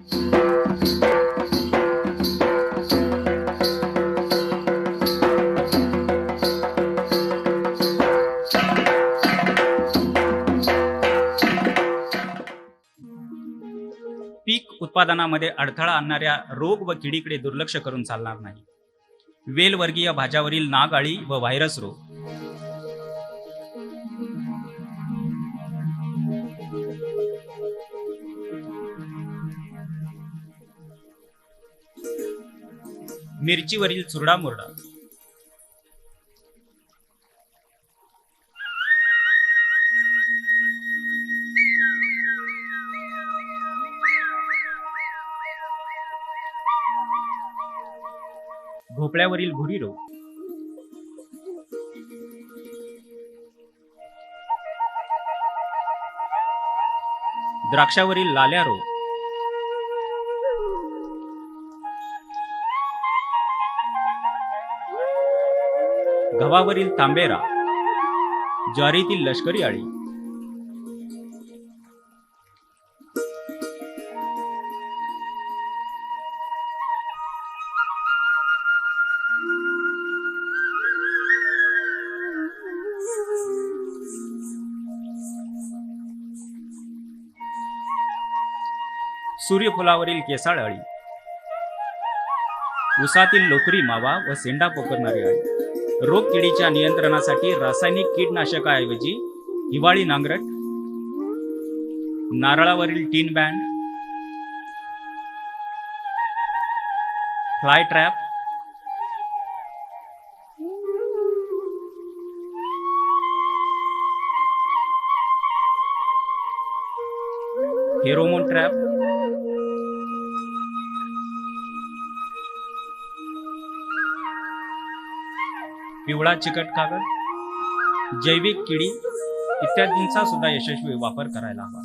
पीक उत्पादनामध्ये अडथळा आणणाऱ्या रोग व किडीकडे दुर्लक्ष करून चालणार नाही. वेलवर्गीय भाज्यावरील नाग अळी व व्हायरस रोग, मिरचीवरील चुरडा मुरडा, भोपळ्यावरील भुरी रोग, द्राक्षावरील लाल्या रोग, गव्हावरील तांबेरा, ज्वारीतील लष्करी अळी, सूर्यफुलावरील केसाळ अळी, उसातील लोकरी मावा व सेंडा पोखरणारी अळी. रोग किडीच्या नियंत्रणासाठी रासायनिक कीटनाशकाऐवजी हिवाळी नांगरट, नारळावरील tin band, fly trap, pheromone trap, पिवळा चिकट कागद, जैविक किडी इत्यादींचा सुद्धा यशस्वी वापर करायला हवा.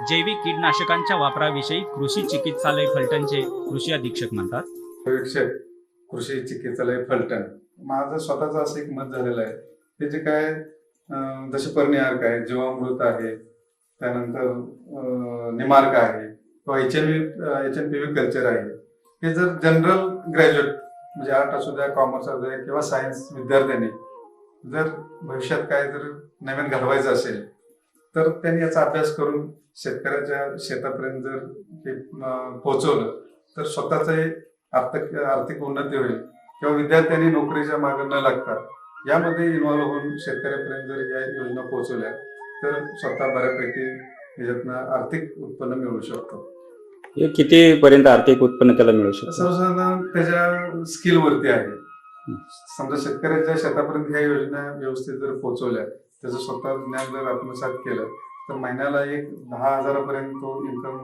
जैविक कीटनाशकांच्या वापराविषयी कृषी चिकित्सालय फलटणचे कृषी अधीक्षक म्हणतात. कृषी चिकित्सालय फलटण माझं स्वतःचं असं एक मत झालेलं आहे. ते जे काय दशपर्णी आहे, जीवामृत आहे, त्यानंतर निमार्क आहे किंवा HNPV कल्चर आहे, हे जर जनरल ग्रॅज्युएट म्हणजे आर्ट असू द्या, कॉमर्स असू द्या किंवा सायन्स विद्यार्थ्यांनी जर भविष्यात काय जर नवीन घडवायचं असेल तर त्यांनी याचा अभ्यास करून शेतकऱ्याच्या शेतापर्यंत जर ते पोहोचवलं तर स्वतःच आर्थिक उन्नती होईल किंवा विद्यार्थ्यांनी नोकरीच्या मागे न लागता यामध्ये इन्व्हॉल्व्ह होऊन शेतकऱ्यापर्यंत जर या योजना पोहोचवल्या तर स्वतः बऱ्यापैकी याच्यातनं आर्थिक उत्पन्न मिळू शकतो. हे किती पर्यंत आर्थिक उत्पन्न त्याला मिळू शकतं? सर्वसाधारण त्याच्या स्किलवरती आहे. समजा शेतकऱ्याच्या शेतापर्यंत ह्या योजना व्यवस्थित जर पोहोचवल्या, त्याचं स्वतः ज्ञान जर आत्मसात केलं तर महिन्याला एक 10,000 तो इन्कम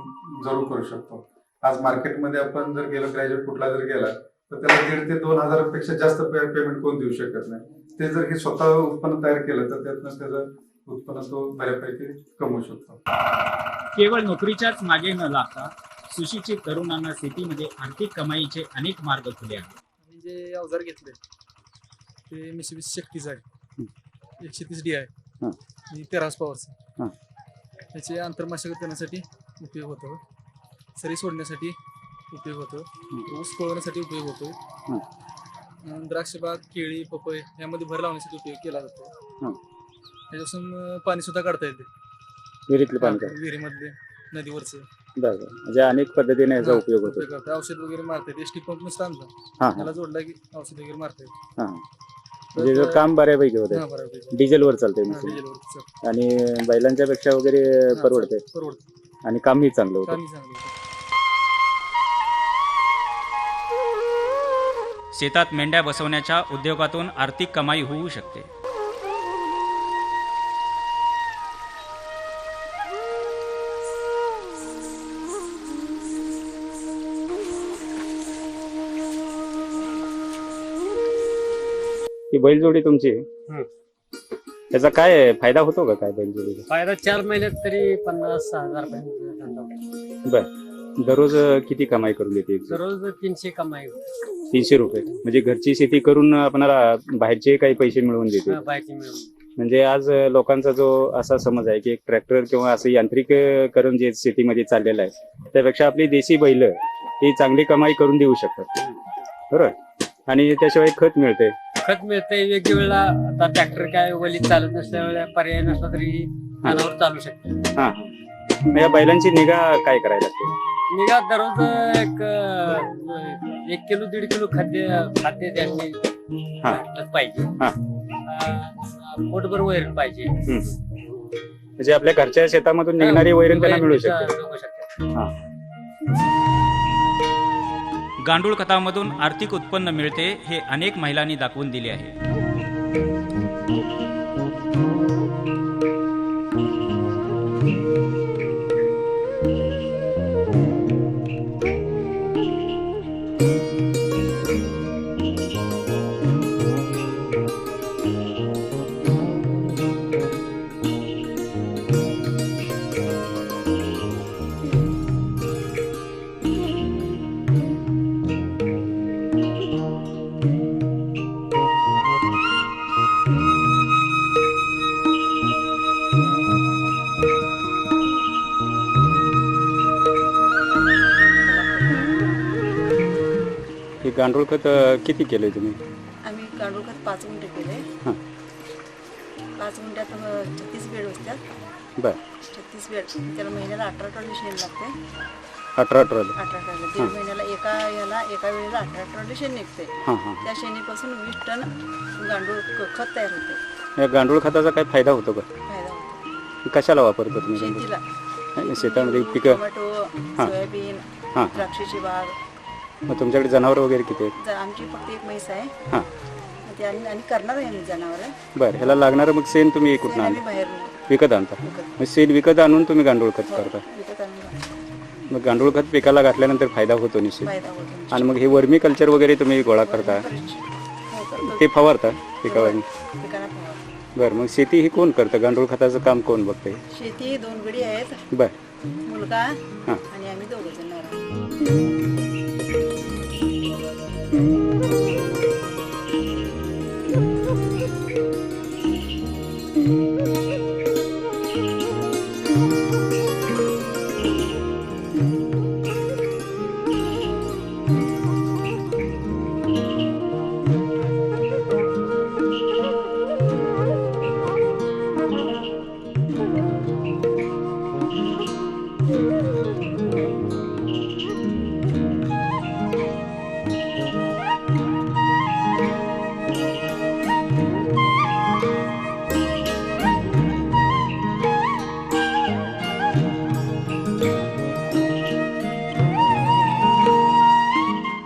जरूर करू शकतो. आज मार्केटमध्ये आपण जर गेलो, ग्रॅज्युएट कुठला जर गेला तर त्याला 1,500 ते 2,000 जास्त पेमेंट कोण देऊ शकत नाही. ते जर हे स्वतः उत्पन्न तयार केलं तर त्यातनं त्याचं उत्पन्न तो बऱ्यापैकी कमवू शकतो. केवळ नोकरीच्याच मागे न लागता सुशिक्षित तरुणांना शेतीमध्ये आर्थिक कमाईचे अनेक मार्ग खुले आहेत. मी जे अवजार घेतले ते मिशिबिशी शक्तीचं आहे, 130D आहे आणि 13 पॉवरचं. त्याचे आंतरमशागत करण्यासाठी उपयोग होतो, सरी सोडण्यासाठी उपयोग होतो, ऊस कोळवण्यासाठी उपयोग होतो, द्राक्षबाग, केळी, पपई यामध्ये भर लावण्यासाठी उपयोग केला जातो. त्याच्यापासून पाणी सुद्धा काढता येते, विहिरीतलं पाणी, विहिरीमधले, नदीवरचं. म्हणजे अनेक पद्धतीने याचा उपयोग होतो. औषध वगैरे मारता येते, एसटी पंप नुसतं आणला त्याला जोडला की औषध वगैरे मारता येते. म्हणजे काम बऱ्यापैकी होतं, डिझेलवर चालतंय आणि बैलांच्या पेक्षा वगैरे परवडते आणि कामही चांगलं होतं. शेतात मेंढ्या बसवण्याच्या उद्योगातून आर्थिक कमाई होऊ शकते. ही बैलजोडी तुमची, त्याचा काय फायदा होतो का? काय बैलजोडीचा फायदा 4 महिन्यात तरी 50,000 पर्यंत. बर, दररोज किती कमाई करून देते एक? दररोज 300 कमाई 300 रुपये म्हणजे घरची शेती करून आपल्याला बाहेरचे काही पैसे मिळवून देते. बाहेरची मिळून. म्हणजे आज लोकांचा जो असा समज आहे की एक ट्रॅक्टर किंवा असं यांत्रिकीकरण जे शेतीमध्ये चाललेलं आहे त्यापेक्षा आपली देशी बैल ही चांगली कमाई करून देऊ शकतात, बरोबर. आणि त्याशिवाय खत मिळते. खत मिळते वेगवेगळ्या. आता ट्रॅक्टर काय वली चालत नसल्यामुळे पर्याय नसला तरी जनावर चालू शकते. हा, मग या बैलांची निगा काय करायला लागते? निघा दररोज एक किलो 1.5 किलो खाद्य त्यांनी हा. पाहिजे. हा. पोटभर वैरण पाहिजे. म्हणजे आपल्या घरच्या शेतामधून निघणारी वैरण त्यांना मिळू शकते. हा. गांडूळ खतामधून आर्थिक उत्पन्न मिळते हे अनेक महिलांनी दाखवून दिले आहे. हे गांडूळ खत किती केलंय तुम्ही? आम्ही गांडूळ खत 5 गुंठे केले. हां. 5 गुंठ्यात 36 बेड बसतात. बर. 36 बेड. त्याला महिन्याला 18 ट्रॉली शेण लागते. 18 ट्रॉली. 18 ट्रॉली. दीड महिन्याला एका वेळेला 18 ट्रॉली शेण निघते. हां हां. त्या शेणीपासून 20 टन गांडूळ खत तयार होते. या गांडूळ खताचा काय फायदा होतो का? फायदा होतो. कशाला वापरतो तुम्ही? शेतीला. शेतामध्ये पिकं. टोमॅटो, हां. सोयाबीन, हां. द्राक्षाची बाग. मग तुमच्याकडे जनावर वगैरे किती आहेत? आमची फक्त एक म्हैस आहे. हां. ते आणि करणार आहे आम्ही जनावर. बरं, ह्याला लागणारं मग शेण तुम्ही कुठून आम्ही आणता? बाहेर विकत आणता? मग शेण विकत आणून तुम्ही गांडूळ खत करता? विकत आणून मग गांडूळ खत पिकाला घातल्यानंतर फायदा होतो निश्चित. फायदा होतो. आणि मग हे वर्मी कल्चर वगैरे तुम्ही गोळा करता हो, करतो. ते फवारता पिकावर? पिकाला फवारतो. बरं, मग शेती ही कोण करतं? गांडूळ खताचं काम कोण बघतंय? शेती 2 गडी आहेत. बरं. मुलगा हां. आणि आम्ही 2 जण राहतो.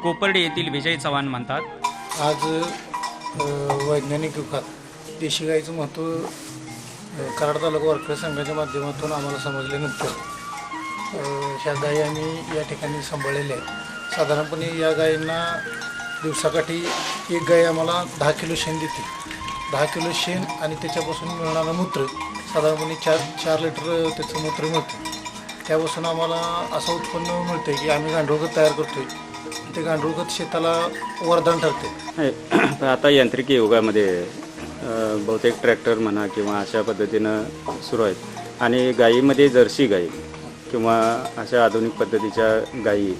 कोपर्डे येथील विजय चव्हाण म्हणतात, आज वैज्ञानिक युगात देशी गाईचं महत्त्व कराड तालुका वारकरी संघाच्या माध्यमातून आम्हाला समजल्यानंतर ह्या गायी आम्ही या ठिकाणी सांभाळलेल्या आहेत. साधारणपणे या गायींना दिवसाकाठी एक गाय आम्हाला 10 किलो शेण देते. 10 किलो शेण आणि त्याच्यापासून मिळणारं मूत्र साधारणपणे 4 लिटर त्याचं मूत्र मिळतं. त्यापासून आम्हाला असं उत्पन्न मिळतं की आम्ही गांडूळ खत तयार करतो आहे. ते गांडूळ खत शेताला वरदान ठरते. आता यांत्रिकी युगामध्ये बहुतेक ट्रॅक्टर म्हणा किंवा अशा पद्धतीनं सुरू आहेत आणि गायीमध्ये जर्सी गाई किंवा अशा आधुनिक पद्धतीच्या गायी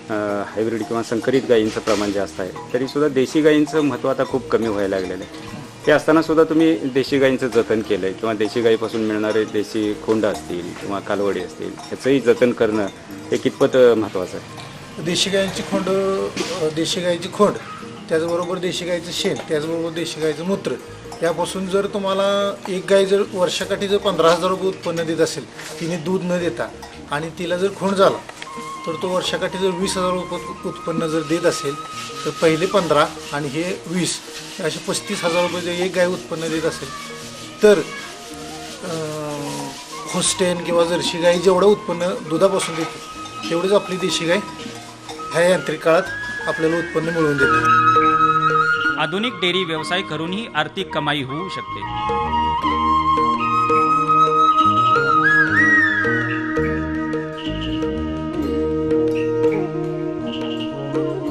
हायब्रिड किंवा संकरित गायींचं प्रमाण जास्त आहे. तरीसुद्धा देशी गायींचं महत्त्व आता खूप कमी व्हायला लागलेलं आहे. ते असतानासुद्धा तुम्ही देशी गायींचं जतन केलं आहे किंवा देशी गायीपासून मिळणारे देशी खोंड असतील किंवा कालवडी असतील ह्याचंही जतन करणं हे कितपत महत्त्वाचं आहे? देशी गायीची खोंड त्याचबरोबर देशी गायीचं शेण त्याचबरोबर देशी गायीचं मूत्र यापासून जर तुम्हाला एक गाय जर वर्षाकाठी जर 15,000 रुपये उत्पन्न देत असेल तिने दूध न देता आणि तिला जर खोंड झाला तर तो वर्षाकाठी जर 20,000 रुपये उत्पन्न जर देत असेल तर पहिले 15 आणि हे 20 असे 35,000 रुपये जर एक गाय उत्पन्न देत असेल तर होस्टेन किंवा जर्सी गाय जेवढं उत्पन्न दुधापासून देते तेवढंच आपली देशी गाय ह्या यांत्रिक काळात आपल्याला उत्पन्न मिळवून देते. आधुनिक डेअरी व्यवसाय करूनही आर्थिक कमाई होऊ शकते. आहे